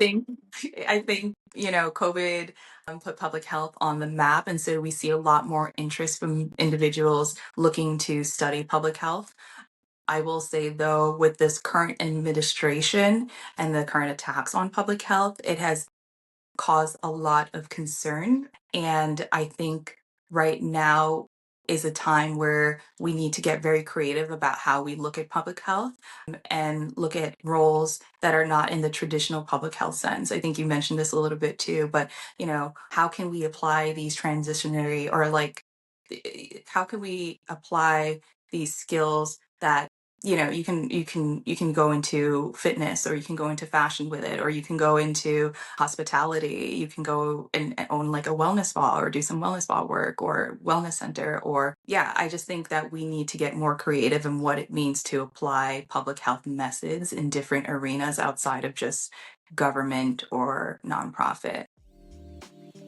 think COVID put public health on the map, and so we see a lot more interest from individuals looking to study public health. I will say though, with this current administration and the current attacks on public health, it has caused a lot of concern. And I think right now is a time where we need to get very creative about how we look at public health and look at roles that are not in the traditional public health sense. I think you mentioned this a little bit too, but how can we apply these transitionary or how can we apply these skills that you can go into fitness, or you can go into fashion with it, or you can go into hospitality, you can go and own like a wellness spa or do some wellness spa work or wellness center. Or yeah, I just think that we need to get more creative in what it means to apply public health methods in different arenas outside of just government or nonprofit.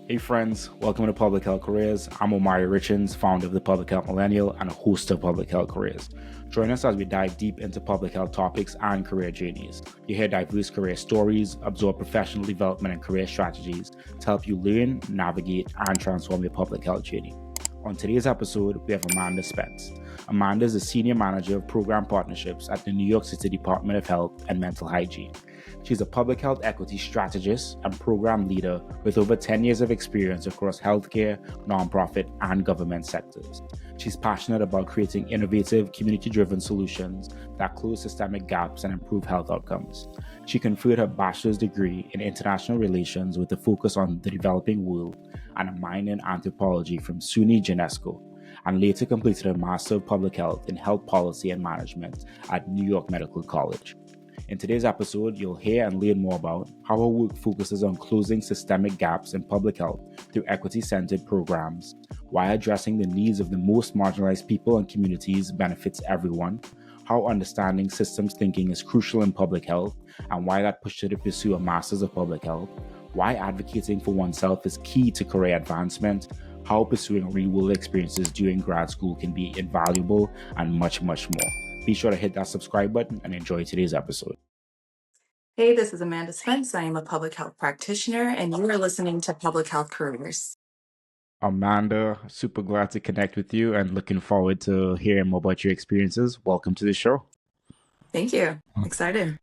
Hey friends, welcome to Public Health Careers. I'm Omari Richens, founder of the Public Health Millennial and a host of Public Health Careers. Join us as we dive deep into public health topics and career journeys. You hear diverse career stories, absorb professional development and career strategies to help you learn, navigate, and transform your public health journey. On today's episode, we have Amanda Spence. Amanda is the Senior Manager of Program Partnerships at the New York City Department of Health and Mental Hygiene. She's a public health equity strategist and program leader with over 10 years of experience across healthcare, nonprofit, and government sectors. She's passionate about creating innovative, community-driven solutions that close systemic gaps and improve health outcomes. She conferred her bachelor's degree in international relations with a focus on the developing world and a minor in anthropology from SUNY Geneseo, and later completed a Master of Public Health in Health Policy and Management at New York Medical College. In today's episode, you'll hear and learn more about how her work focuses on closing systemic gaps in public health through equity-centered programs, why addressing the needs of the most marginalized people and communities benefits everyone, how understanding systems thinking is crucial in public health, and why that pushed her to pursue a Master's of Public Health, why advocating for oneself is key to career advancement, how pursuing real-world experiences during grad school can be invaluable, and much, much more. Be sure to hit that subscribe button and enjoy today's episode. Hey, this is Amanda Spence. I am a public health practitioner, and you are listening to Public Health Careers. Amanda, super glad to connect with you and looking forward to hearing more about your experiences. Welcome to the show. Thank you. Excited.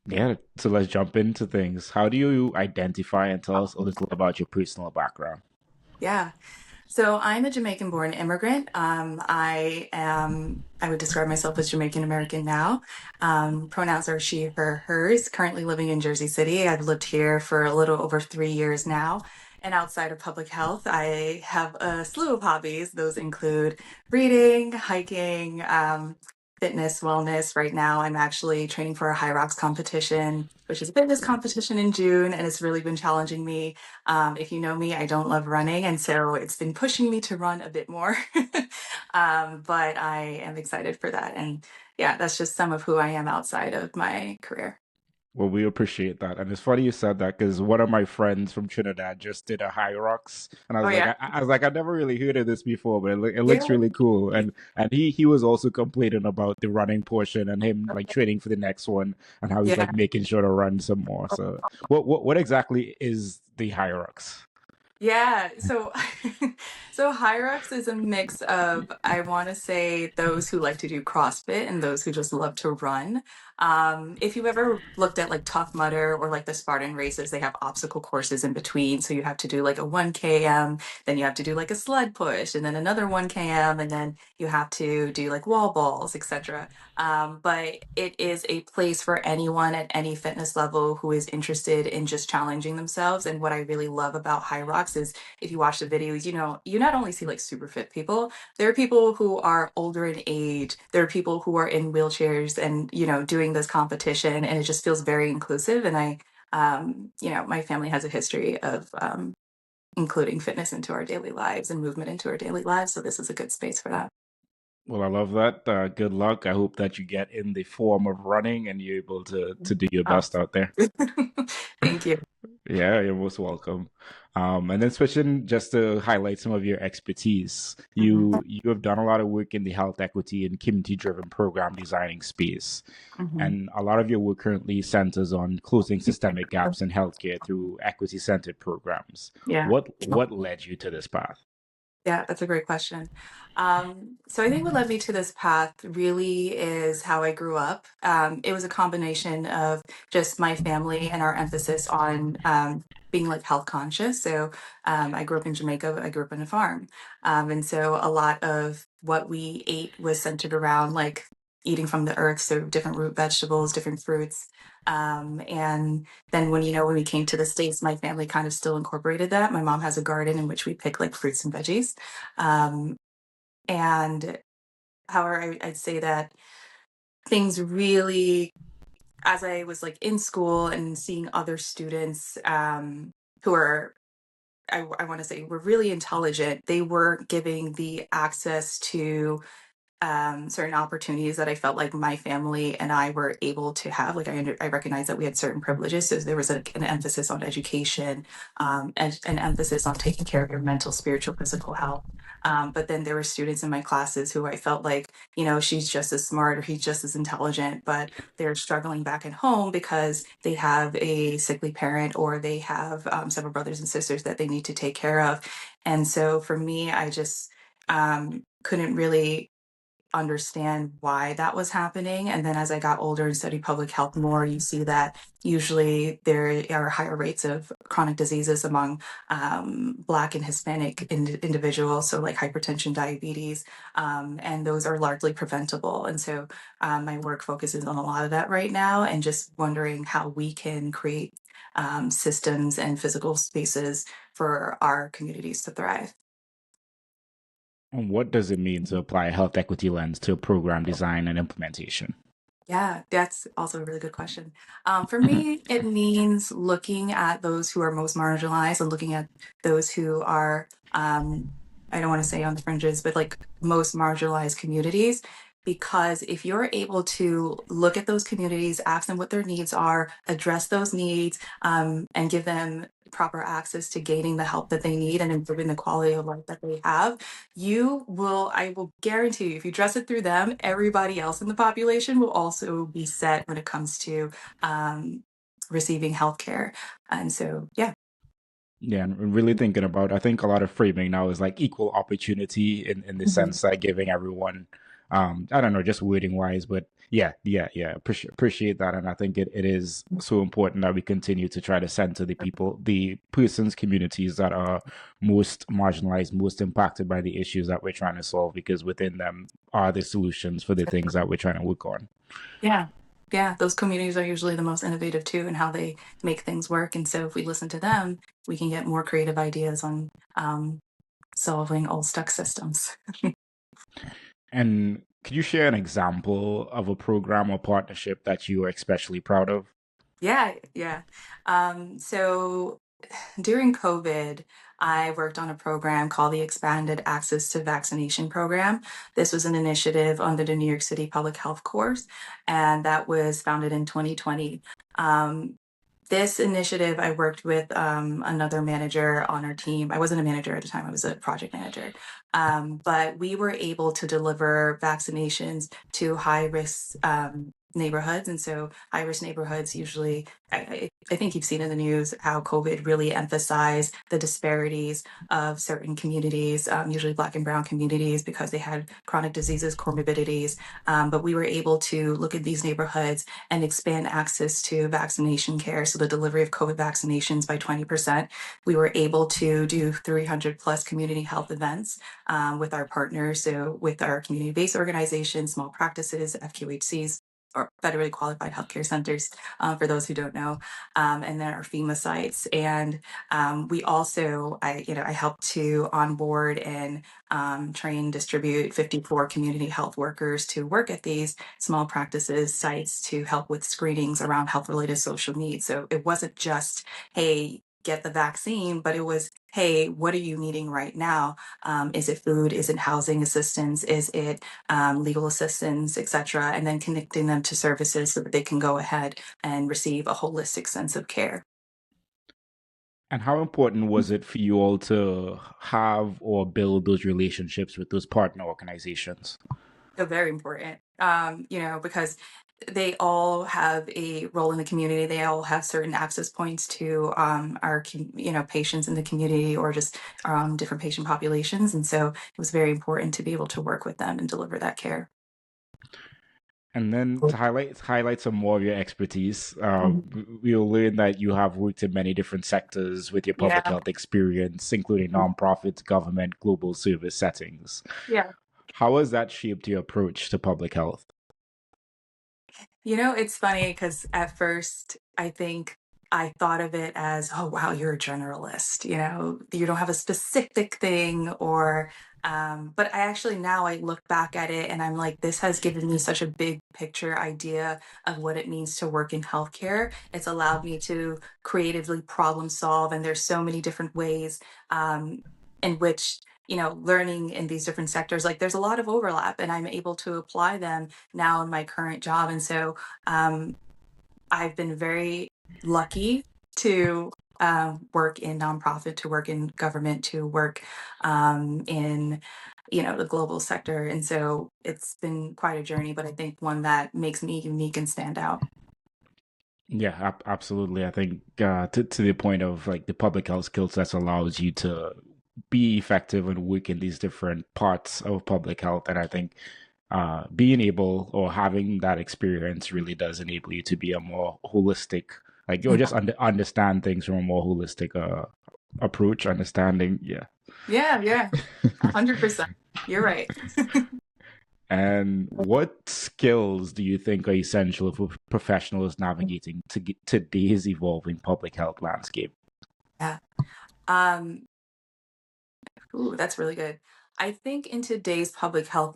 Yeah, so let's jump into things. How do you identify and tell us a little about your personal background? Yeah. So I'm a Jamaican-born immigrant. I would describe myself as Jamaican American now. Pronouns are she, her, hers. Currently living in Jersey City. I've lived here for a little over 3 years now. And outside of public health, I have a slew of hobbies. Those include reading, hiking, fitness, wellness. Right now, I'm actually training for a high rocks competition, which is a fitness competition in June, and it's really been challenging me. If you know me, I don't love running, and so it's been pushing me to run a bit more. But I am excited for that. And yeah, that's just some of who I am outside of my career. Well, we appreciate that. And it's funny you said that because one of my friends from Trinidad just did a high rocks. And I Oh was like, yeah. I never really heard of this before, but it Yeah. looks really cool. And he was also complaining about the running portion and him like training for the next one and how he's Yeah. like making sure to run some more. So what exactly is the high rocks? Yeah, so so Hyrox is a mix of, I want to say, those who like to do CrossFit and those who just love to run. If you've ever looked at like Tough Mudder or like the Spartan races, they have obstacle courses in between. So you have to do like a 1 km, then you have to do like a sled push, and then another 1 km, and then you have to do like wall balls, etc. But it is a place for anyone at any fitness level who is interested in just challenging themselves. And what I really love about High Rocks is if you watch the videos, you not only see like super fit people, there are people who are older in age, there are people who are in wheelchairs and, doing this competition, and it just feels very inclusive. And my family has a history of including fitness into our daily lives and movement into our daily lives. So this is a good space for that. Well, I love that. Good luck. I hope that you get in the form of running and you're able to do your Oh, best out there. thank you. Yeah, you're most welcome. And then switching just to highlight some of your expertise, you have done a lot of work in the health equity and community driven program designing space. Mm-hmm. And a lot of your work currently centers on closing systemic gaps in healthcare through equity centered programs. Yeah. What led you to this path? Yeah, that's a great question. So I think what led me to this path really is how I grew up. It was a combination of just my family and our emphasis on being like health conscious. So I grew up in Jamaica. I grew up on a farm, and so a lot of what we ate was centered around like eating from the earth, so different root vegetables, different fruits, and then when we came to the States, my family kind of still incorporated that. My mom has a garden in which we pick like fruits and veggies. Um, and however, I'd say that things really, as I was like in school and seeing other students who are, I want to say, were really intelligent, they were giving the access to certain opportunities that I felt like my family and I were able to have. Like I recognize that we had certain privileges, so there was an emphasis on education, and an emphasis on taking care of your mental, spiritual, physical health. But then there were students in my classes who I felt like, she's just as smart or he's just as intelligent, but they're struggling back at home because they have a sickly parent or they have several brothers and sisters that they need to take care of. And so for me, I just couldn't really understand why that was happening. And then as I got older and studied public health more, you see that usually there are higher rates of chronic diseases among Black and Hispanic individuals, so like hypertension, diabetes, and those are largely preventable. And so my work focuses on a lot of that right now and just wondering how we can create systems and physical spaces for our communities to thrive. And what does it mean to apply a health equity lens to program design and implementation? Yeah, that's also a really good question. For me, it means looking at those who are most marginalized and looking at those who are, I don't want to say on the fringes, but like most marginalized communities. Because if you're able to look at those communities, ask them what their needs are, address those needs, and give them proper access to gaining the help that they need and improving the quality of life that they have, I will guarantee you, if you dress it through them, everybody else in the population will also be set when it comes to um, receiving healthcare. And so, yeah. Yeah, and really thinking about, I think a lot of framing now is like equal opportunity in the Mhm. sense that giving everyone, I don't know, just wording wise, but yeah, appreciate that. And I think it is so important that we continue to try to center the persons, communities that are most marginalized, most impacted by the issues that we're trying to solve, because within them are the solutions for the things that we're trying to work on. Yeah. Yeah. Those communities are usually the most innovative too in how they make things work. And so if we listen to them, we can get more creative ideas on solving old stuck systems. And could you share an example of a program or partnership that you are especially proud of? Yeah. Yeah. So during COVID, I worked on a program called the Expanded Access to Vaccination Program. This was an initiative under the New York City Public Health Course, and that was founded in 2020. Um, this initiative, I worked with another manager on our team. I wasn't a manager at the time, I was a project manager. But we were able to deliver vaccinations to high risk neighborhoods. And so, high risk neighborhoods usually, I think you've seen in the news how COVID really emphasized the disparities of certain communities, usually Black and Brown communities, because they had chronic diseases, comorbidities. But we were able to look at these neighborhoods and expand access to vaccination care. So the delivery of COVID vaccinations by 20%. We were able to do 300 plus community health events with our partners. So with our community-based organizations, small practices, FQHCs, or federally qualified healthcare centers, for those who don't know, and then our FEMA sites. And we also, I helped to onboard and train, distribute 54 community health workers to work at these small practices sites to help with screenings around health related social needs. So it wasn't just, hey, get the vaccine, but it was, hey, what are you needing right now? Is it food? Is it housing assistance? Is it legal assistance, et cetera? And then connecting them to services so that they can go ahead and receive a holistic sense of care. And how important was it for you all to have or build those relationships with those partner organizations? So very important, because they all have a role in the community. They all have certain access points to patients in the community or just different patient populations. And so it was very important to be able to work with them and deliver that care. And then to highlight some more of your expertise, Mhm. we'll learn that you have worked in many different sectors with your public Yeah. health experience, including Mhm. nonprofit, government, global service settings. Yeah. How has that shaped your approach to public health? It's funny because at first I think I thought of it as, oh, wow, you're a generalist. You don't have a specific thing but I actually now I look back at it and I'm like, this has given me such a big picture idea of what it means to work in healthcare. It's allowed me to creatively problem solve. And there's so many different ways in which, learning in these different sectors, like there's a lot of overlap and I'm able to apply them now in my current job. And so um, I've been very lucky to work in nonprofit, to work in government, to work in the global sector. And so it's been quite a journey, but I think one that makes me unique and stand out. Yeah, absolutely. I think to the point of like the public health skill sets allows you to be effective and work in these different parts of public health. And I think being able or having that experience really does enable you to be a more holistic, like or just understand things from a more holistic approach, understanding. Yeah. Yeah, yeah, 100%. You're right. And what skills do you think are essential for professionals navigating today's evolving public health landscape? Yeah. Um, Ooh, that's really good. I think in today's public health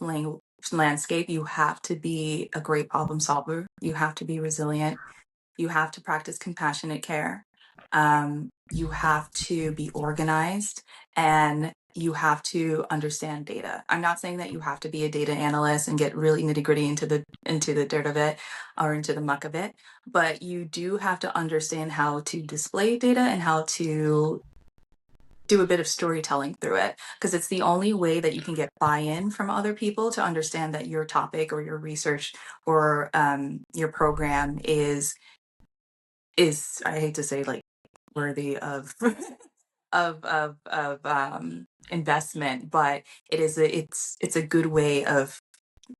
landscape, you have to be a great problem solver. You have to be resilient. You have to practice compassionate care. You have to be organized and you have to understand data. I'm not saying that you have to be a data analyst and get really nitty gritty into the dirt of it or into the muck of it, but you do have to understand how to display data and how to do a bit of storytelling through it because it's the only way that you can get buy-in from other people to understand that your topic or your research or your program is I hate to say like worthy of of investment, but it's a good way of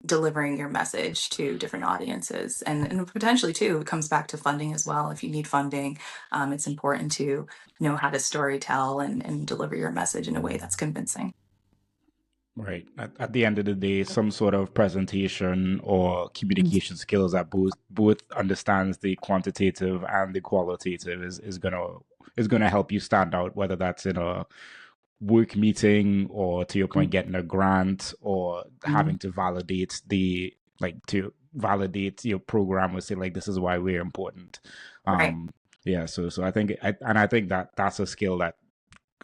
delivering your message to different audiences. And potentially too it comes back to funding as well. If you need funding, it's important to know how to story tell and deliver your message in a way that's convincing. Right. At the end of the day, some sort of presentation or communication skills that both understands the quantitative and the qualitative is gonna help you stand out, whether that's in a work meeting or to your point, getting a grant or Mhm. having to validate your program or say like this is why we're important. Right. Um yeah, so I think that that's a skill that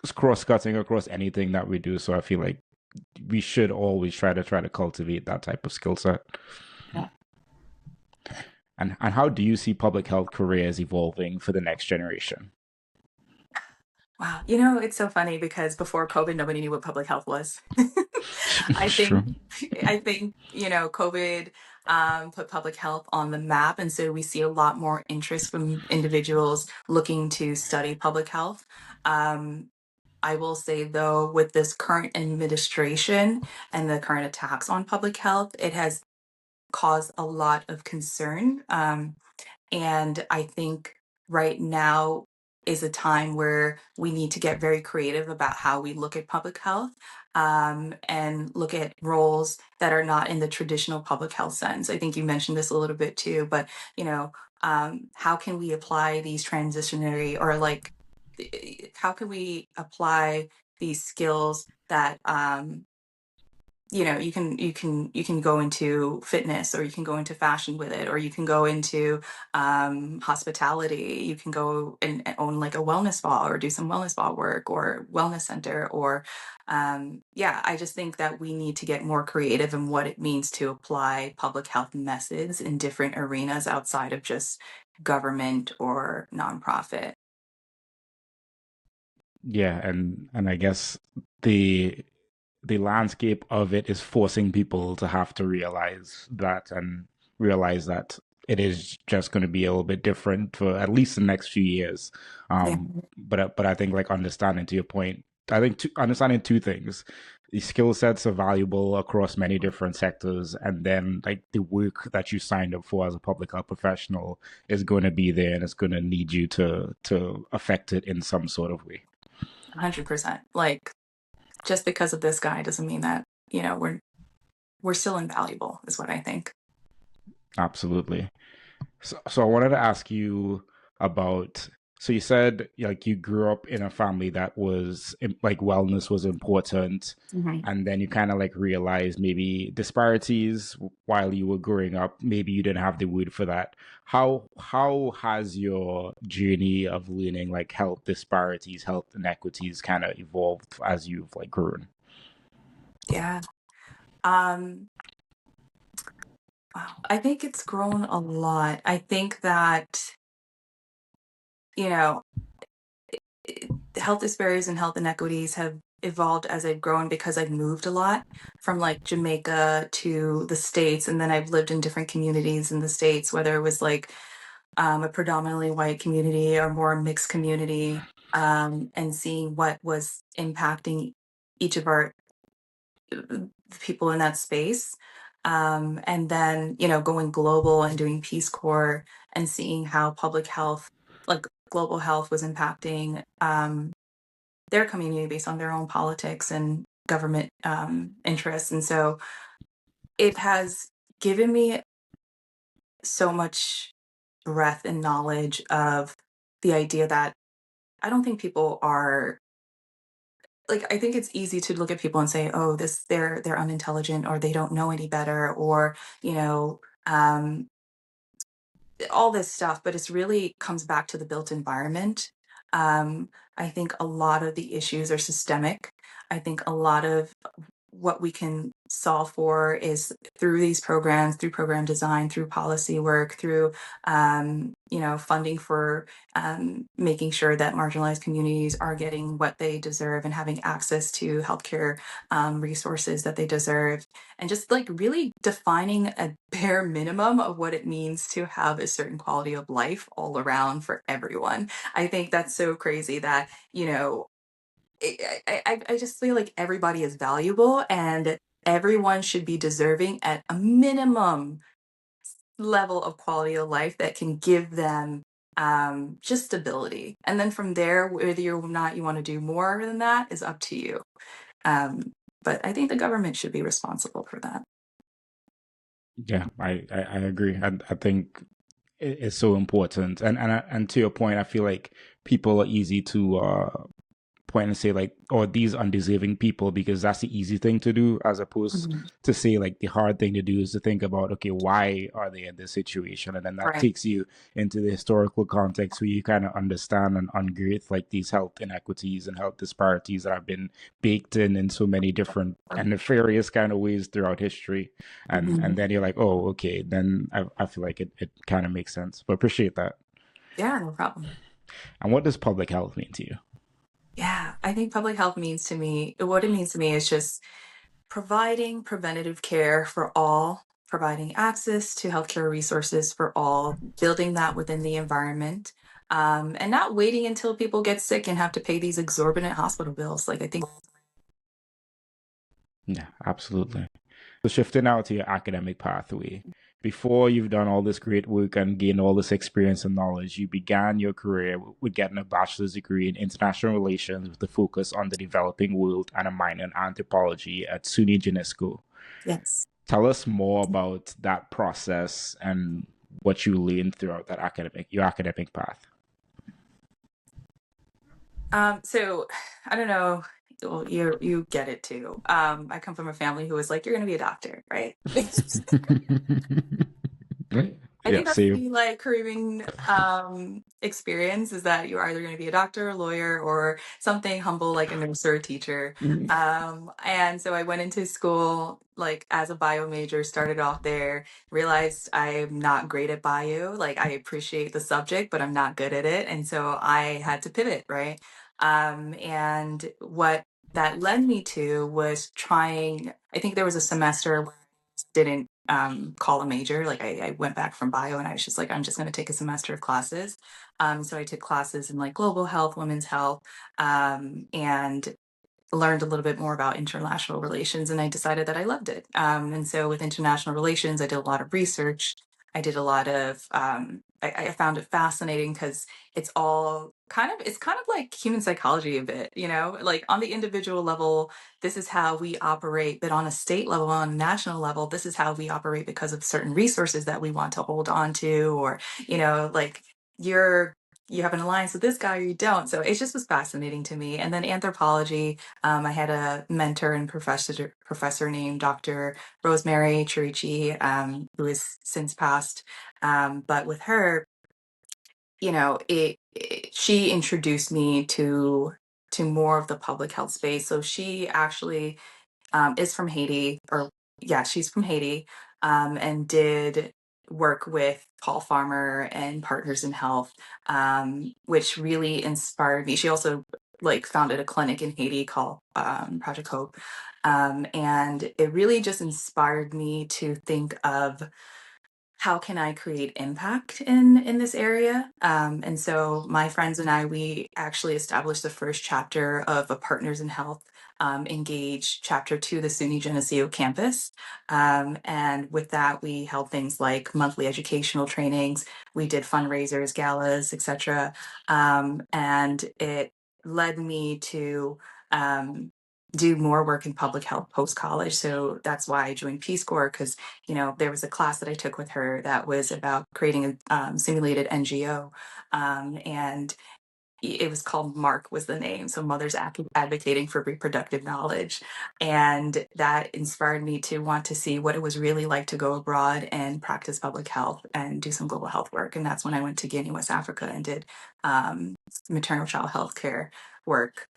is cross cutting across anything that we do. So I feel like we should always try to cultivate that type of skill set. Yeah. And how do you see public health careers evolving for the next generation? Wow. It's so funny because before COVID, nobody knew what public health was. I It's true. think, COVID put public health on the map. And so we see a lot more interest from individuals looking to study public health. Um, I will say, though, with this current administration and the current attacks on public health, it has caused a lot of concern. And I think right now is a time where we need to get very creative about how we look at public health and look at roles that are not in the traditional public health sense. I think you mentioned this a little bit too, but how can we apply these transitionary or like, how can we apply these skills that you can go into fitness or you can go into fashion with it or you can go into hospitality. You can go and own like a wellness spa or do some wellness spa work or wellness center or yeah, I just think that we need to get more creative in what it means to apply public health methods in different arenas outside of just government or nonprofit. Yeah, and I guess the the landscape of it is forcing people to have to realize that it is just going to be a little bit different for at least the next few years. Yeah, But I think like understanding to your point, I think understanding two things. The skill sets are valuable across many different sectors, and then like the work that you signed up for as a public health professional is going to be there, and it's going to need you to affect it in some sort of way. 100%. Like, just because of this guy doesn't mean that, we're still invaluable, is what I think. Absolutely. So I wanted to ask you about. So you said like you grew up in a family that was like wellness was important, Mhm. and then you kind of like realized maybe disparities while you were growing up. Maybe you didn't have the word for that. How has your journey of learning like health disparities, health inequities kind of evolved as you've like grown? Yeah. Um, wow. I think it's grown a lot. I think that, you know, health disparities and health inequities have evolved as I've grown because I've moved a lot from like Jamaica to the States. And then I've lived in different communities in the States, whether it was like a predominantly white community or more mixed community, and seeing what was impacting each of our people in that space. And then, going global and doing Peace Corps and seeing how public health, like global health, was impacting their community based on their own politics and government interests. And so it has given me so much breadth and knowledge of the idea that I don't think people are like, I think it's easy to look at people and say, oh, they're unintelligent, or they don't know any better, or you know um all this stuff, but it's really comes back to the built environment. I think a lot of the issues are systemic. I think a lot of what we can solve for is through these programs, through program design, through policy work, through funding for making sure that marginalized communities are getting what they deserve and having access to healthcare resources that they deserve, and just like really defining a bare minimum of what it means to have a certain quality of life all around for everyone. I think that's so crazy that, I just feel like everybody is valuable and everyone should be deserving at a minimum level of quality of life that can give them just stability. And then from there, whether or not you want to do more than that is up to you. Um, but I think the government should be responsible for that. Yeah, I agree. I think it's so important, and to your point, I feel like people are easy to point and say like, "Oh, these undeserving people," because that's the easy thing to do, as opposed Mhm. to say like the hard thing to do is to think about, okay, why are they in this situation, and then that Right. takes you into the historical context where you kind of understand and unearth like these health inequities and health disparities that have been baked in so many different and nefarious kind of ways throughout history, and Mhm. then you're like, oh, okay, then I feel like it kind of makes sense. But appreciate that. Yeah, no problem. And what does public health mean to you? Yeah, I think public health means to me, what it means to me is just providing preventative care for all, providing access to healthcare resources for all, building that within the environment, and not waiting until people get sick and have to pay these exorbitant hospital bills. Like, I think. Yeah, absolutely. So shifting now to your academic pathway. Before you've done all this great work and gained all this experience and knowledge, you began your career with getting a bachelor's degree in international relations with a focus on the developing world and a minor in anthropology at SUNY Geneseo. Yes. Tell us more about that process and what you learned throughout that your academic path. So I don't know. Well, you get it too. I come from a family who was like, "You're going to be a doctor, right?" I Yeah, think that's same. the like Caribbean experience, is that you're either going to be a doctor, a lawyer, or something humble like a nurse or a teacher. And so I went into school like as a bio major, started off there, realized I'm not great at bio. Like, I appreciate the subject, but I'm not good at it. And so I had to pivot, right? And what that led me to was trying, I think there was a semester where I didn't call a major. Like I went back from bio and I was just like, I'm just going to take a semester of classes. So I took classes in like global health, women's health, and learned a little bit more about international relations, and I decided that I loved it. And so with international relations, I did a lot of research. I did a lot of, I found it fascinating because it's kind of like human psychology a bit, you know, like on the individual level, this is how we operate, but on a state level, on a national level, this is how we operate because of certain resources that we want to hold on to, or, you know, like you're, you have an alliance with this guy or you don't. So it just was fascinating to me. And then anthropology, I had a mentor and professor named Dr. Rosemary Chirici, who has since passed. But with her, you know, she introduced me to more of the public health space. So she actually is from Haiti, or yeah, she's from Haiti, and did work with Paul Farmer and Partners in Health, which really inspired me. She also like founded a clinic in Haiti called Project Hope, and it really just inspired me to think of how can I create impact in this area? And so my friends and I, we actually established the first chapter of a Partners in Health Engage chapter to the SUNY Geneseo campus. And with that, we held things like monthly educational trainings. We did fundraisers, galas, etc. And it led me to do more work in public health post college. So that's why I joined Peace Corps, because you know, there was a class that I took with her that was about creating a simulated NGO. And it was called Mark was the name. So Mothers Advocating for Reproductive Knowledge. And that inspired me to want to see what it was really like to go abroad and practice public health and do some global health work. And that's when I went to Guinea, West Africa, and did maternal child health care work.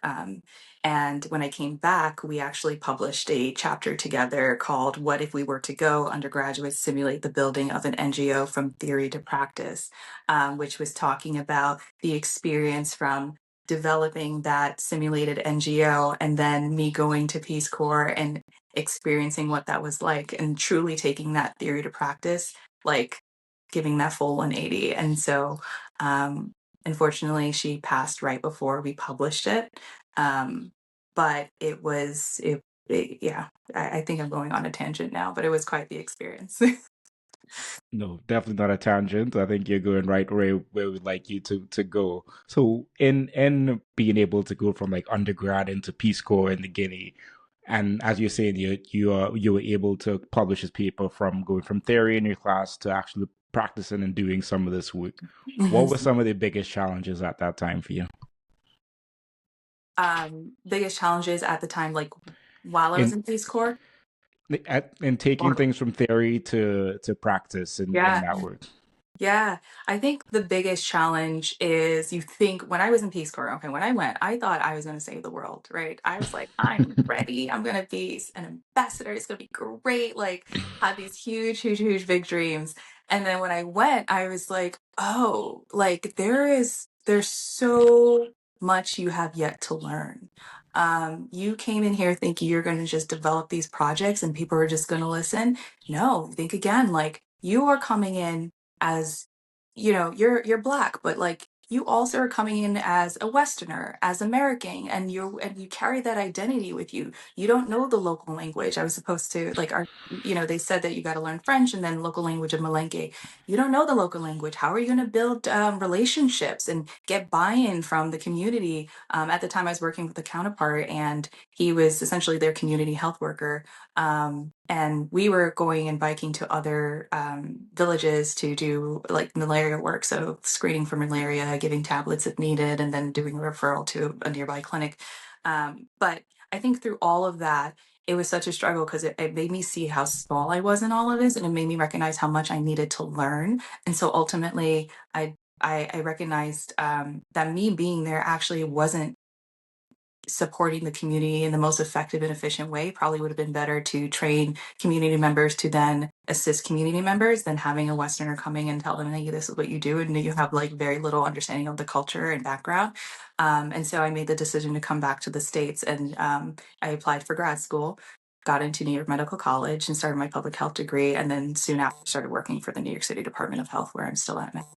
And when I came back, we actually published a chapter together called What If We Were to Go? Undergraduates Simulate the Building of an NGO from Theory to Practice, which was talking about the experience from developing that simulated NGO and then me going to Peace Corps and experiencing what that was like and truly taking that theory to practice, like giving that full 180. And so, unfortunately, she passed right before we published it. But it was, yeah, I think I'm going on a tangent now, but it was quite the experience. No, definitely not a tangent. I think you're going right where we'd like you to go. So in being able to go from like undergrad into Peace Corps in the Guinea, and as you're saying, you were able to publish this paper from going from theory in your class to actually practicing and doing some of this work. What were some of the biggest challenges at that time for you? Biggest challenges at the time, like while I was In in Peace Corps? in taking Or things from theory to practice in yeah. that work. Yeah, I think the biggest challenge is you think when I was in Peace Corps, okay, when I went, I thought I was going to save the world, right? I was like, I'm ready. I'm going to be an ambassador. It's going to be great. Like, had these huge, huge, huge, big dreams. And then when I went, I was like, oh, like there's so much you have yet to learn. You came in here thinking you're going to just develop these projects and people are just going to listen. No, think again. Like, you are coming in as, you know, you're black, but like you also are coming in as a Westerner, as American, and you carry that identity with you. You don't know the local language. I was supposed to like our, you know, they said that you got to learn French and then local language of Malenge. You don't know the local language. How are you going to build relationships and get buy-in from the community? At the time, I was working with a counterpart, and he was essentially their community health worker. And we were going and biking to other villages to do like malaria work. So screening for malaria, giving tablets if needed, and then doing a referral to a nearby clinic. But I think through all of that, it was such a struggle because it made me see how small I was in all of this, and it made me recognize how much I needed to learn. And so ultimately, I recognized that me being there actually wasn't supporting the community in the most effective and efficient way, probably would have been better to train community members to then assist community members than having a Westerner coming and tell them, hey, this is what you do, and you have like very little understanding of the culture and background. And so I made the decision to come back to the States, and I applied for grad school, got into New York Medical College and started my public health degree, and then soon after started working for the New York City Department of Health, where I'm still at now.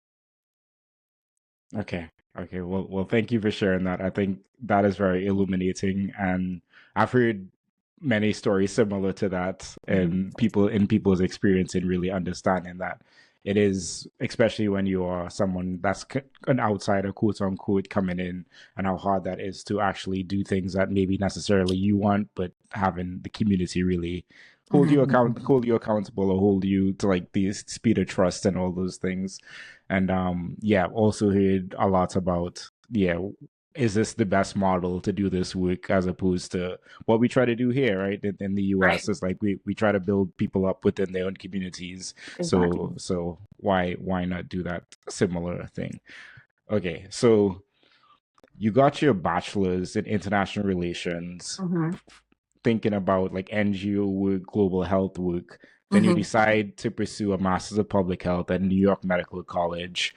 Okay. Okay. Well, thank you for sharing that. I think that is very illuminating, and I've heard many stories similar to that, Mhm. and people in people's experience in really understanding that it is, especially when you are someone that's an outsider, quote unquote, coming in, and how hard that is to actually do things that maybe necessarily you want, but having the community really hold you accountable, or hold you to like the speed of trust and all those things. And yeah, also heard a lot about, yeah, is this the best model to do this work as opposed to what we try to do here, right? In the Right. US, it's like we try to build people up within their own communities. Exactly. So why not do that similar thing? Okay, so you got your bachelor's in international relations, Hmm. thinking about like NGO work, global health work. Then you Hmm. decide to pursue a master's of public health at New York Medical College.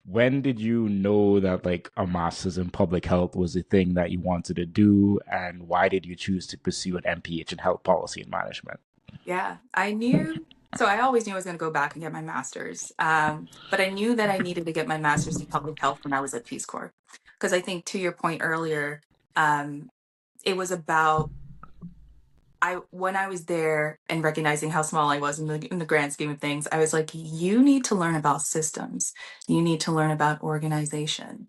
When did you know that like a master's in public health was a thing that you wanted to do, and why did you choose to pursue an MPH in health policy and management? Yeah, I knew. So I always knew I was going to go back and get my master's. But I knew that I needed to get my master's in public health when I was at Peace Corps. Because I think to your point earlier, um, it was about when I was there and recognizing how small I was in the grand scheme of things, I was like, you need to learn about systems. You need to learn about organization.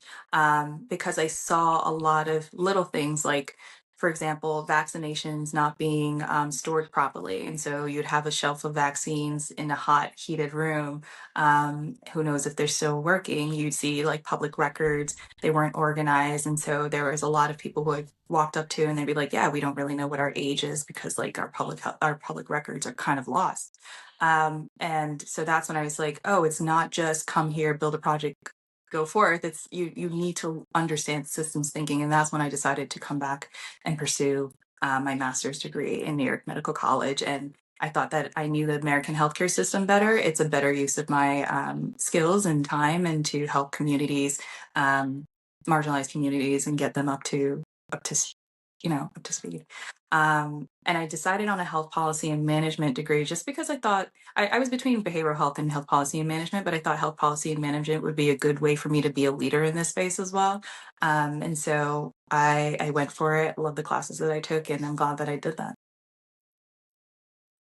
Because I saw a lot of little things like, for example, vaccinations not being stored properly. And so you'd have a shelf of vaccines in a hot, heated room. Who knows if they're still working? You'd see like public records, they weren't organized. And so there was a lot of people who had walked up to and they'd be like, yeah, we don't really know what our age is because like our public records are kind of lost. And so that's when I was like, oh, it's not just come here, build a project, go forth. It's you need to understand systems thinking. And that's when I decided to come back and pursue my master's degree in New York Medical College. And I thought that I knew the American healthcare system better. It's a better use of my skills and time, and to help communities, um, marginalized communities, and get them up to up to speed. And I decided on a health policy and management degree just because I thought I was between behavioral health and health policy and management, but I thought health policy and management would be a good way for me to be a leader in this space as well. And so I went for it. Love the classes that I took, and I'm glad that I did that.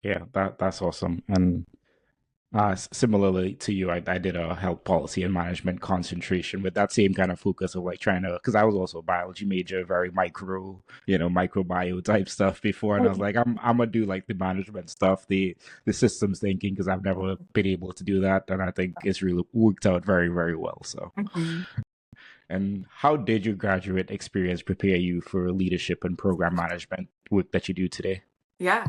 Yeah, that's awesome. And similarly to you, I did a health policy and management concentration with that same kind of focus of like trying to, because I was also a biology major, very micro, microbiome type stuff before, and I was like, I'm gonna do like the management stuff, the systems thinking, because I've never been able to do that, and I think it's really worked out very, very well. So, Mhm. and how did your graduate experience prepare you for leadership and program management work that you do today? Yeah.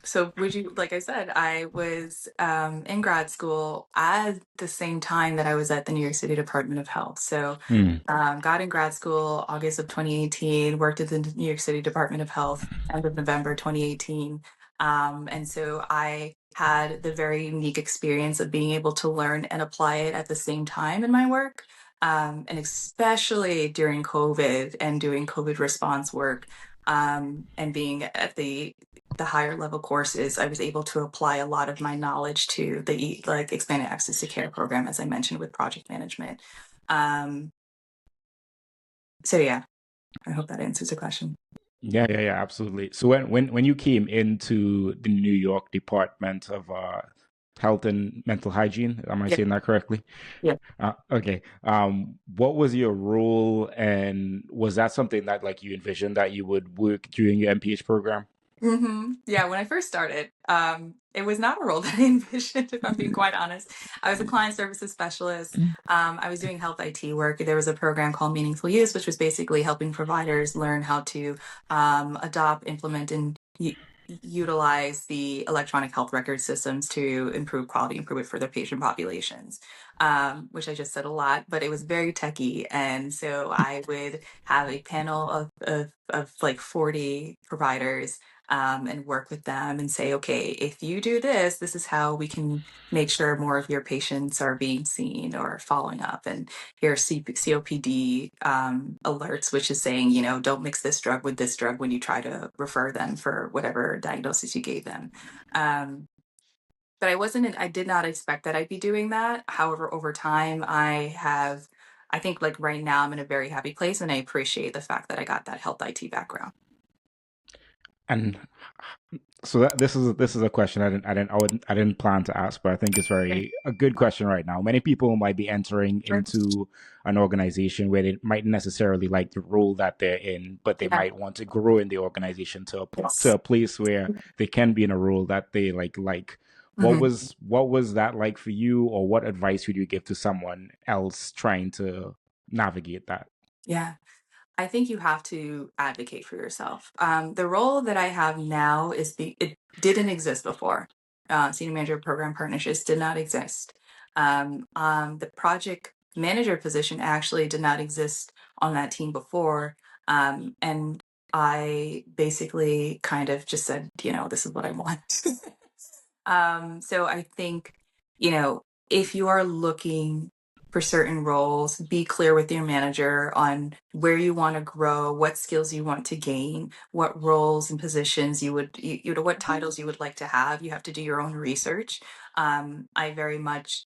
So would you, like I said, I was in grad school at the same time that I was at the New York City Department of Health. So Hmm. got in grad school August of 2018, worked at the New York City Department of Health end of November 2018. And so I had the very unique experience of being able to learn and apply it at the same time in my work. And especially during COVID and doing COVID response work, and being at the higher level courses, I was able to apply a lot of my knowledge to the like expanded access to care program, as I mentioned, with project management. Um, so yeah, I hope that answers the question. Yeah, absolutely. So when you came into the New York Department of Health and Mental Hygiene, am I Yeah, saying that correctly? yeah. Okay. What was your role, and was that something that like you envisioned that you would work during your MPH program? Yeah, when I first started, it was not a role that I envisioned, if I'm being quite honest. I was a client services specialist. I was doing health IT work. There was a program called Meaningful Use, which was basically helping providers learn how to adopt, implement, and utilize the electronic health record systems to improve quality improvement for their patient populations, which I just said a lot, but it was very techy. And so I would have a panel of like 40 providers, and work with them and say, okay, if you do this, this is how we can make sure more of your patients are being seen or following up. And here are COPD alerts, which is saying, don't mix this drug with this drug when you try to refer them for whatever diagnosis you gave them. But I did not expect that I'd be doing that. However, over time, I think like right now I'm in a very happy place, and I appreciate the fact that I got that health IT background. And so this is a question I didn't plan to ask, but I think it's a good question right now. Many people might be entering into an organization where they might necessarily like the role that they're in, but they Yeah. might want to grow in the organization to Yes. a place where they can be in a role that they like. Mhm. What was that like for you, or what advice would you give to someone else trying to navigate that? Yeah. I think you have to advocate for yourself. The role that I have now it didn't exist before. Senior manager of program partnerships did not exist. The project manager position actually did not exist on that team before. And I basically kind of just said, this is what I want. So I think, you know, if you are looking for certain roles, be clear with your manager on where you want to grow, what skills you want to gain, what roles and positions what titles you would like to have. You have to do your own research. I very much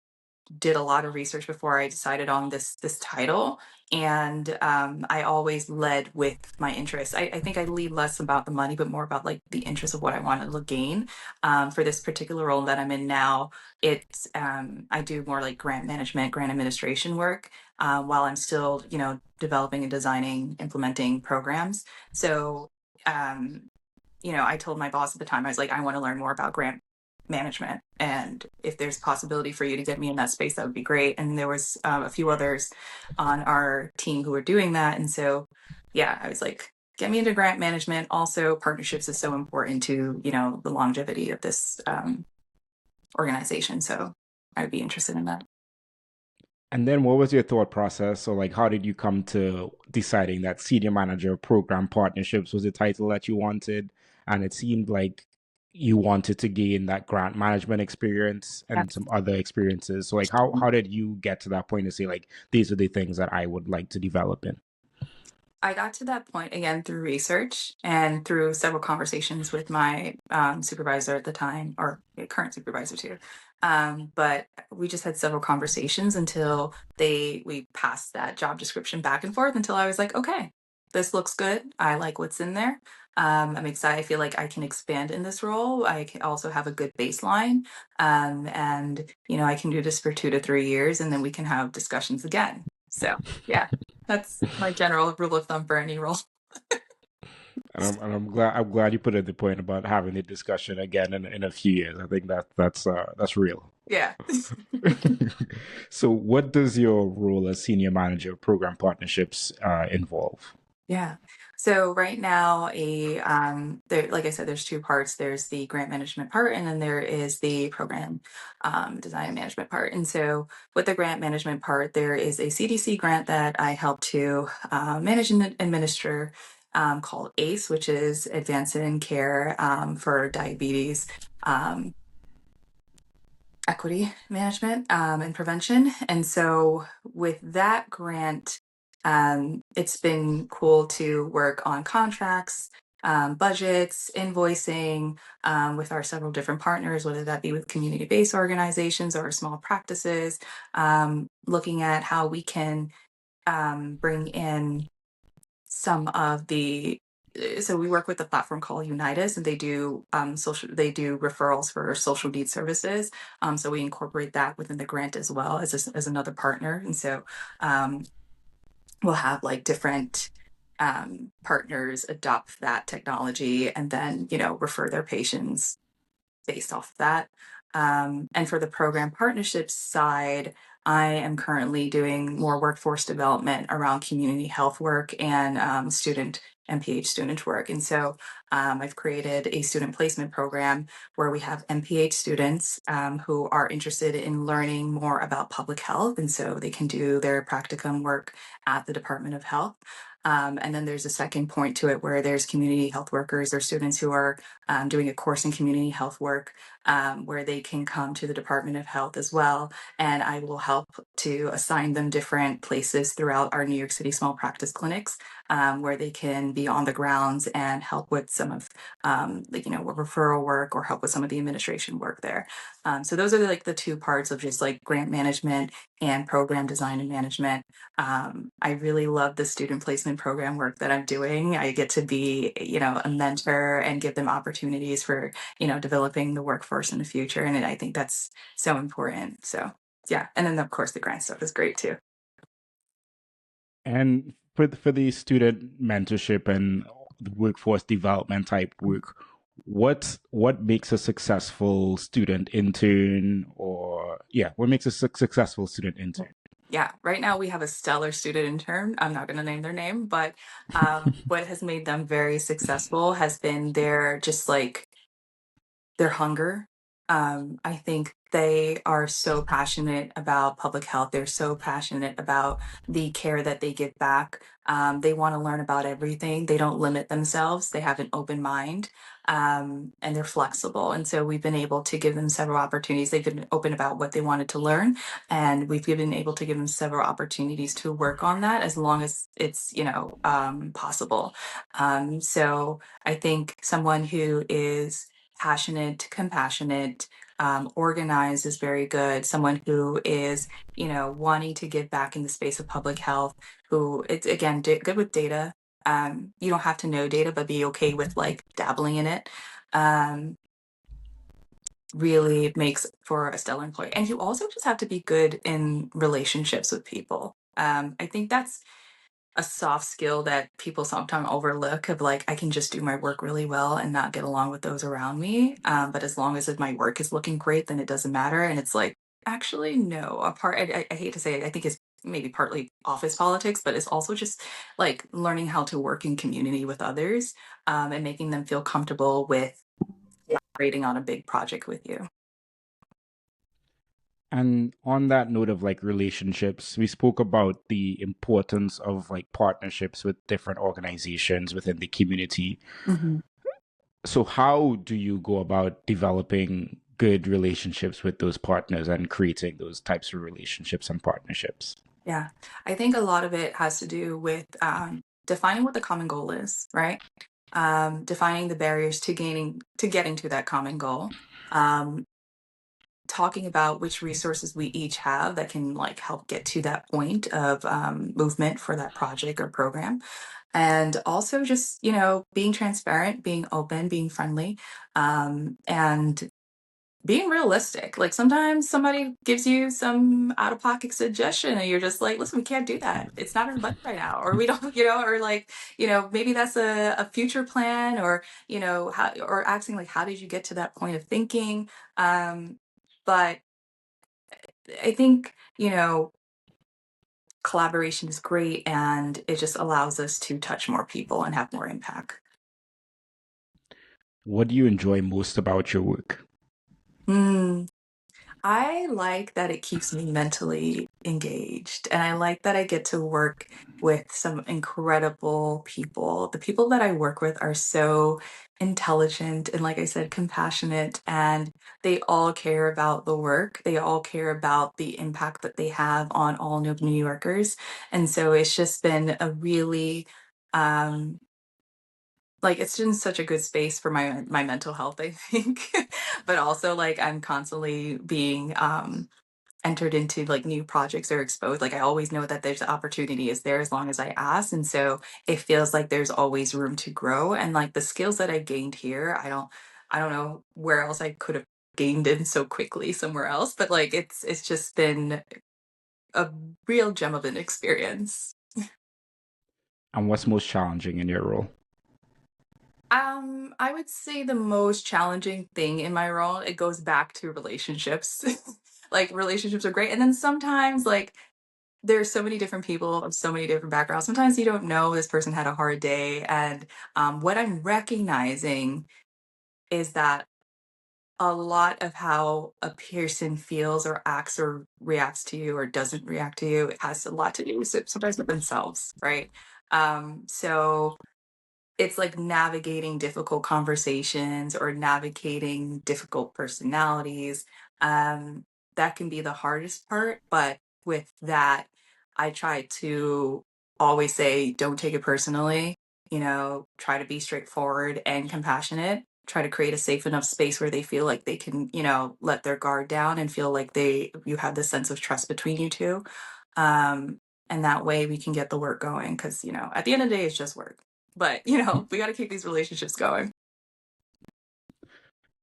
did a lot of research before I decided on this title, and I always led with my interests. I think I lead less about the money, but more about like the interest of what I want to gain. For this particular role that I'm in now, it's I do more like grant management, grant administration work, while I'm still developing and designing, implementing programs. So. Um, I told my boss at the time, I was like, I want to learn more about grant management. And if there's a possibility for you to get me in that space, that would be great. And there was a few others on our team who were doing that. And so, yeah, I was like, get me into grant management. Also, partnerships is so important to, the longevity of this organization. So I would be interested in that. And then what was your thought process? So like how did you come to deciding that senior manager of program partnerships was the title that you wanted? And it seemed like you wanted to gain that grant management experience Yeah. and some other experiences. So like how did you get to that point to say like these are the things that I would like to develop in? I got to that point again through research and through several conversations with my supervisor at the time, or current supervisor too. But we just had several conversations until we passed that job description back and forth until I was like, okay, this looks good. I like what's in there. I'm excited. I feel like I can expand in this role. I can also have a good baseline, and I can do this for 2 to 3 years, and then we can have discussions again. So yeah. That's my general rule of thumb for any role. I'm glad you put in the point about having the discussion again in a few years. I think that's real. Yeah. So what does your role as senior manager of program partnerships involve? Yeah. So right now, like I said, there's two parts. There's the grant management part, and then there is the program design and management part. And so, with the grant management part, there is a CDC grant that I help to manage and administer, called ACE, which is Advancing in Care for Diabetes. Equity management and prevention. And so with that grant, it's been cool to work on contracts, budgets, invoicing with our several different partners, whether that be with community based organizations or small practices, looking at how we can bring in some of the so we work with a platform called Unitas, and they do referrals for social needs services. So we incorporate that within the grant as well as another partner. And so um, we'll have like different partners adopt that technology and then refer their patients based off of that. And for the program partnerships side, I am currently doing more workforce development around community health work and student MPH student work. And so I've created a student placement program where we have MPH students who are interested in learning more about public health. And so they can do their practicum work at the Department of Health. And then there's a second point to it where there's community health workers or students who are doing a course in community health work where they can come to the Department of Health as well. And I will help to assign them different places throughout our New York City small practice clinics where they can be on the grounds and help with some of referral work or help with some of the administration work there. So those are like the two parts of just like grant management and program design and management. I really love the student placement program work that I'm doing. I get to be, a mentor and give them opportunities for, developing the workforce in the future. And I think that's so important. So yeah. And then of course the grant stuff is great too. And for the student mentorship and the workforce development type work, what makes a successful student intern, or yeah, what makes a successful student intern? Yeah, right now we have a stellar student intern. I'm not going to name their name, but what has made them very successful has been their hunger. I think they are so passionate about public health. They're so passionate about the care that they give back. They want to learn about everything. They don't limit themselves. They have an open mind and they're flexible. And so we've been able to give them several opportunities. They've been open about what they wanted to learn. And we've been able to give them several opportunities to work on that as long as it's, possible. So I think someone who is passionate, compassionate, organized is very good. Someone who is, wanting to give back in the space of public health, who it's again good with data. You don't have to know data, but be okay with like dabbling in it. Um, Really makes for a stellar employee. And you also just have to be good in relationships with people. I think that's a soft skill that people sometimes overlook of like I can just do my work really well and not get along with those around me. But as long as my work is looking great, then it doesn't matter. And it's like, actually, no. I hate to say it, I think it's maybe partly office politics, but it's also just like learning how to work in community with others and making them feel comfortable with collaborating on a big project with you. And on that note of like relationships, we spoke about the importance of like partnerships with different organizations within the community. Mhm. So how do you go about developing good relationships with those partners and creating those types of relationships and partnerships? Yeah, I think a lot of it has to do with defining what the common goal is, right? Defining the barriers to getting to that common goal. Um, Talking about which resources we each have that can like help get to that point of movement for that project or program, and also just being transparent, being open, being friendly, and being realistic. Like sometimes somebody gives you some out of pocket suggestion and you're just like, listen, we can't do that. It's not in the budget right now. Or we don't, or like, maybe that's a future plan or, how, or asking like, how did you get to that point of thinking? But I think, collaboration is great and it just allows us to touch more people and have more impact. What do you enjoy most about your work? Hmm. I like that it keeps me mentally engaged, and I like that I get to work with some incredible people. The people that I work with are so intelligent and, like I said, compassionate, and they all care about the work. They all care about the impact that they have on all New Yorkers. And so it's just been a really, um, like it's been such a good space for my mental health, I think. But also like I'm constantly being entered into like new projects or exposed. Like I always know that there's opportunity is there as long as I ask. And so it feels like there's always room to grow. And like the skills that I gained here, I don't know where else I could have gained in so quickly somewhere else. But like it's just been a real gem of an experience. And what's most challenging in your role? I would say the most challenging thing in my role, it goes back to relationships. Like relationships are great. And then sometimes like there's so many different people of so many different backgrounds. Sometimes you don't know this person had a hard day. And what I'm recognizing is that a lot of how a person feels or acts or reacts to you or doesn't react to you, it has a lot to do with sometimes with themselves, right? So it's like navigating difficult conversations or navigating difficult personalities. Um, that can be the hardest part. But with that, I try to always say, don't take it personally. Try to be straightforward and compassionate. Try to create a safe enough space where they feel like they can, let their guard down and feel like you have this sense of trust between you two. Um, and that way we can get the work going. Cause, at the end of the day, it's just work. But, we got to keep these relationships going.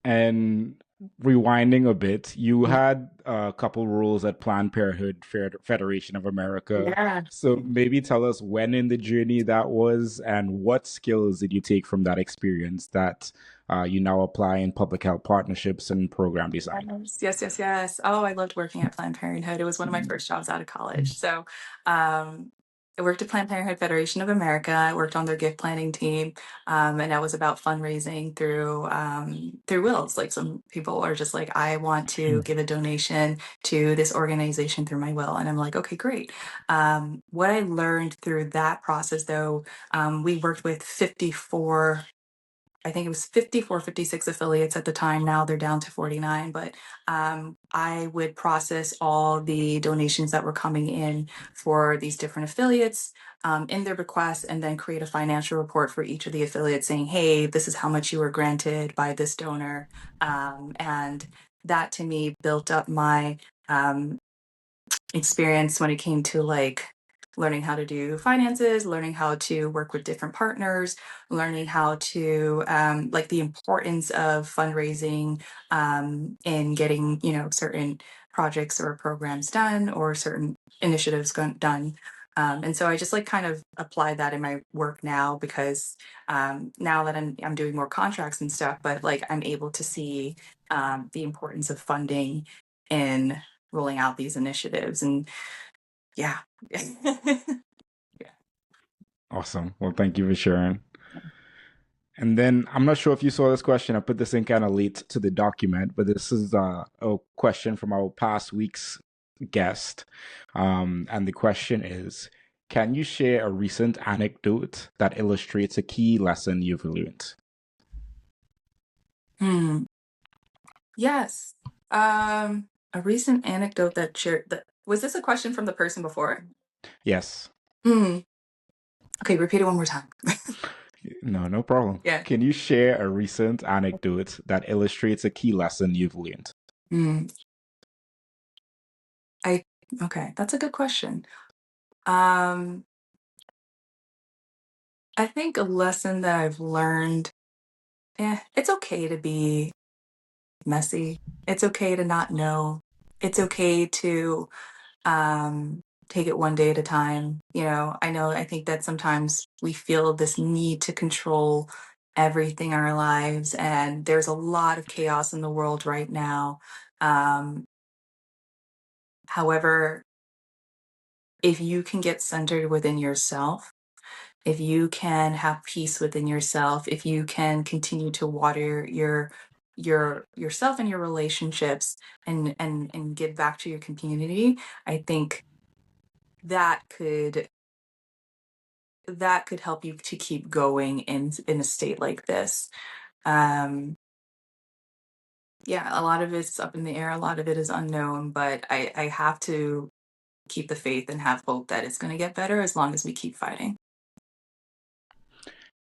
And rewinding a bit, you Mm. had a couple roles at Planned Parenthood Federation of America. Yeah. So maybe tell us when in the journey that was and what skills did you take from that experience that you now apply in public health partnerships and program design? Yes, yes, yes, yes. Oh, I loved working at Planned Parenthood. It was one of my first jobs out of college. So, um, I worked at Planned Parenthood Federation of America. I worked on their gift planning team, and that was about fundraising through wills. Like some people are just like, I want to give a donation to this organization through my will, and I'm like, okay, great. What I learned through that process, though, we worked with 54. I think it was 54, 56 affiliates at the time. Now they're down to 49. But I would process all the donations that were coming in for these different affiliates in their requests and then create a financial report for each of the affiliates saying, hey, this is how much you were granted by this donor. And that to me built up my um, experience when it came to like learning how to do finances, learning how to work with different partners, learning how to like the importance of fundraising in getting certain projects or programs done or certain initiatives done. And so I just like kind of apply that in my work now because now that I'm doing more contracts and stuff, but like I'm able to see the importance of funding in rolling out these initiatives and yeah. Yeah. Awesome. Well, thank you for sharing. And then I'm not sure if you saw this question. I put this in kind of late to the document, but this is a question from our past week's guest. And the question is, can you share a recent anecdote that illustrates a key lesson you've learned? Hmm. Yes. A recent anecdote that shared that was this a question from the person before? Yes. Hmm. Okay, repeat it one more time. No, no problem. Yeah. Can you share a recent anecdote that illustrates a key lesson you've learned? Hmm. I okay, that's a good question. Um, I think a lesson that I've learned, it's okay to be messy. It's okay to not know. It's okay to take it one day at a time. I think that sometimes we feel this need to control everything in our lives, and there's a lot of chaos in the world right now. Um, However, if you can get centered within yourself, if you can have peace within yourself, if you can continue to water yourself and your relationships and give back to your community, I think that could that could help you to keep going in a state like this. Um, yeah, a lot of it's up in the air, a lot of it is unknown, but I have to keep the faith and have hope that it's going to get better as long as we keep fighting.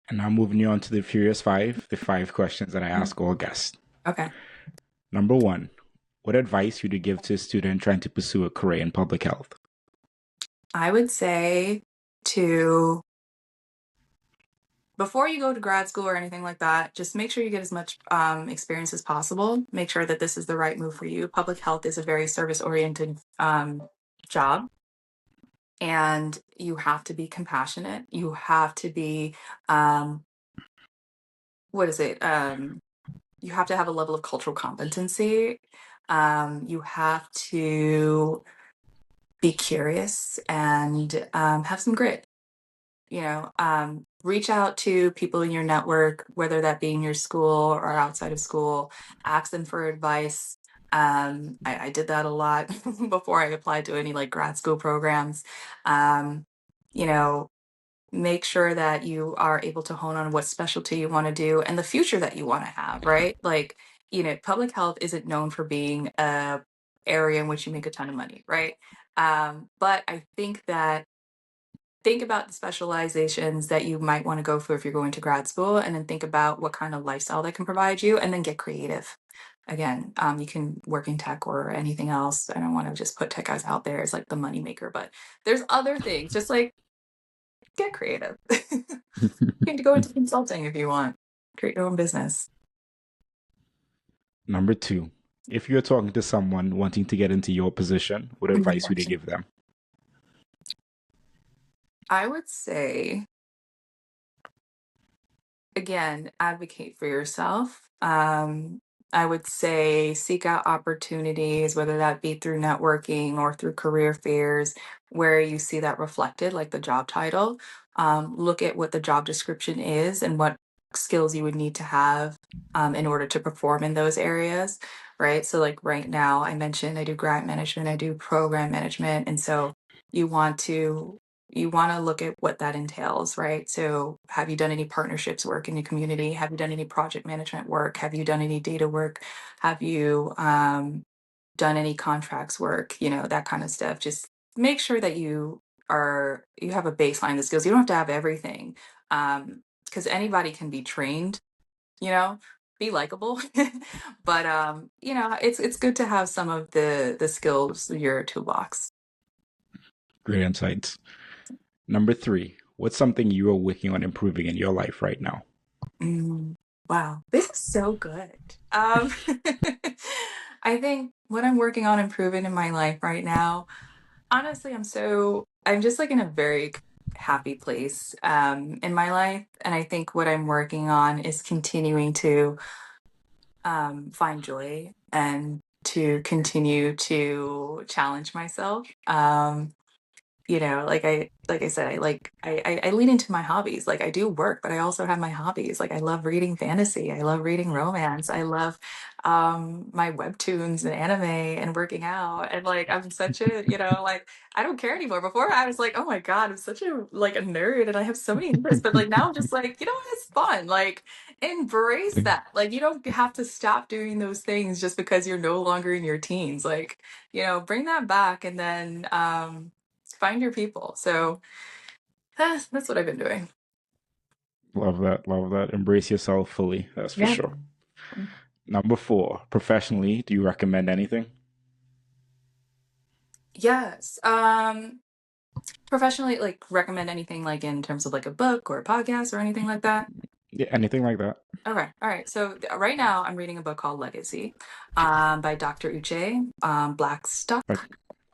And now moving you on to the Furious Five, the five questions that I Mhm. ask all guests. Okay. Number one, what advice would you give to a student trying to pursue a career in public health? I would say to before you go to grad school or anything like that, just make sure you get as much experience as possible. Make sure that this is the right move for you. Public health is a very service oriented job, and you have to be compassionate. You have to be, um, what is it? You have to have a level of cultural competency. You have to be curious and have some grit. Reach out to people in your network, whether that be in your school or outside of school, ask them for advice. I did that a lot before I applied to any like grad school programs. Um, you know, make sure that you are able to hone on what specialty you want to do and the future that you want to have, right? Like, public health isn't known for being a area in which you make a ton of money, right? But I think that think about the specializations that you might want to go for if you're going to grad school, and then think about what kind of lifestyle they can provide you, and then get creative. Again, you can work in tech or anything else. I don't want to just put tech guys out there as like the money maker, but there's other things. Just like get creative. You can go into consulting if you want. Create your own business. Number two, if you're talking to someone wanting to get into your position, what advice would you give them? I would say, again, advocate for yourself. I would say seek out opportunities, whether that be through networking or through career fairs, where you see that reflected, like the job title. Look at what the job description is and what skills you would need to have in order to perform in those areas, right? So, like right now, I mentioned I do grant management, I do program management, and so you want to you want to look at what that entails, right? So, have you done any partnerships work in your community? Have you done any project management work? Have you done any data work? Have you done any contracts work? That kind of stuff. Just make sure that you have a baseline of skills. You don't have to have everything, because anybody can be trained. You know, be likable, but it's good to have some of the skills in your toolbox. Great insights. Number three, what's something you are working on improving in your life right now? Mm, wow, this is so good. I think what I'm working on improving in my life right now, honestly, I'm just like in a very happy place in my life. And I think what I'm working on is continuing to find joy and to continue to challenge myself. Like I said, I lean into my hobbies. Like I do work, but I also have my hobbies. Like I love reading fantasy, I love reading romance, I love my webtoons and anime and working out. And like I'm such a, like I don't care anymore. Before I was like, oh my God, I'm such a nerd and I have so many interests. But like now I'm just like, what, it's fun. Like embrace that. Like you don't have to stop doing those things just because you're no longer in your teens. Like, bring that back, and then find your people. So that's what I've been doing. Love that. Love that. Embrace yourself fully. That's for Yeah. sure. Number four, professionally, do you recommend anything? Yes. Professionally, like recommend anything like in terms of like a book or a podcast or anything like that? Yeah, anything like that. Okay. All right. So right now I'm reading a book called Legacy by Dr. Uche Blackstock.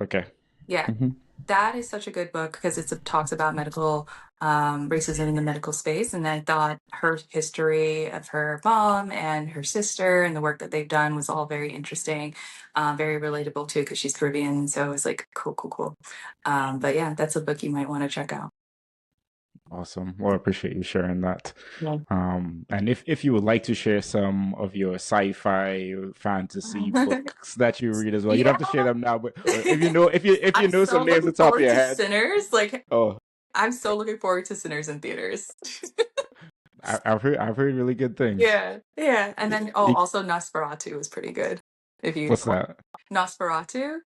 Okay. Yeah. Hmm. That is such a good book because it talks about medical racism in the medical space. And I thought her history of her mom and her sister and the work that they've done was all very interesting, very relatable too, because she's Caribbean. So it was like, cool, cool, cool. But yeah, that's a book you might want to check out. Awesome. Well, I appreciate you sharing that. Yeah. And if you would like to share some of your sci-fi or fantasy books that you read as well, you don't Yeah. have to share them now. But if you I'm know so some names looking at the top of forward your to head, Sinners. Like, oh, I'm so looking forward to Sinners in theaters. I've heard really good things. Yeah, yeah. And then You- also Nosferatu was pretty good. If you what's that? Nosferatu,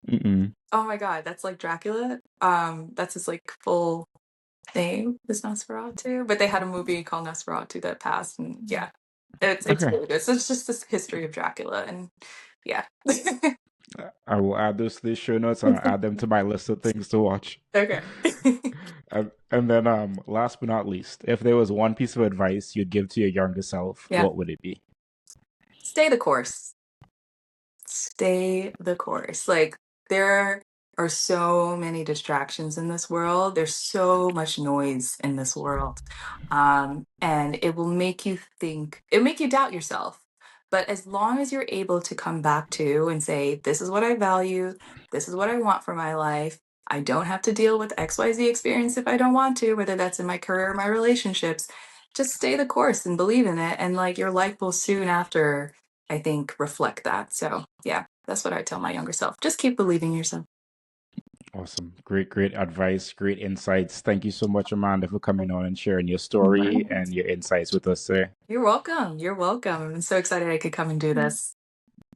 Mm-mm. oh my God, that's like Dracula. That's his like full name is Nosferatu. But they had a movie called Nosferatu that passed, and yeah, it's Okay. really good. So it's just this history of Dracula, and yeah. I will add those to the show notes and I'll add them to my list of things to watch. Okay. And then, last but not least, if there was one piece of advice you'd give to your younger self, Yeah. what would it be? Stay the course. Stay the course. Like there are so many distractions in this world. There's so much noise in this world. And it will make you doubt yourself. But as long as you're able to come back to and say, this is what I value, this is what I want for my life. I don't have to deal with XYZ experience if I don't want to, whether that's in my career or my relationships. Just stay the course and believe in it. And like your life will soon after, I think, reflect that. So yeah, that's what I tell my younger self. Just keep believing in yourself. Awesome. Great advice, great insights. Thank you so much, Amanda, for coming on and sharing your story and your insights with us today. You're welcome. You're welcome. I'm so excited I could come and do this.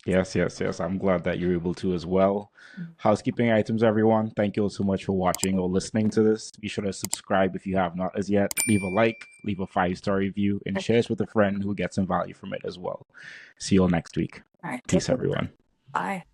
Yes. I'm glad that you're able to as well. Housekeeping items, everyone. Thank you all so much for watching or listening to this. Be sure to subscribe if you have not as yet. Leave a like, leave a 5-star review, and share this with a friend who gets some value from it as well. See you all next week. All right. Peace, everyone. Bye.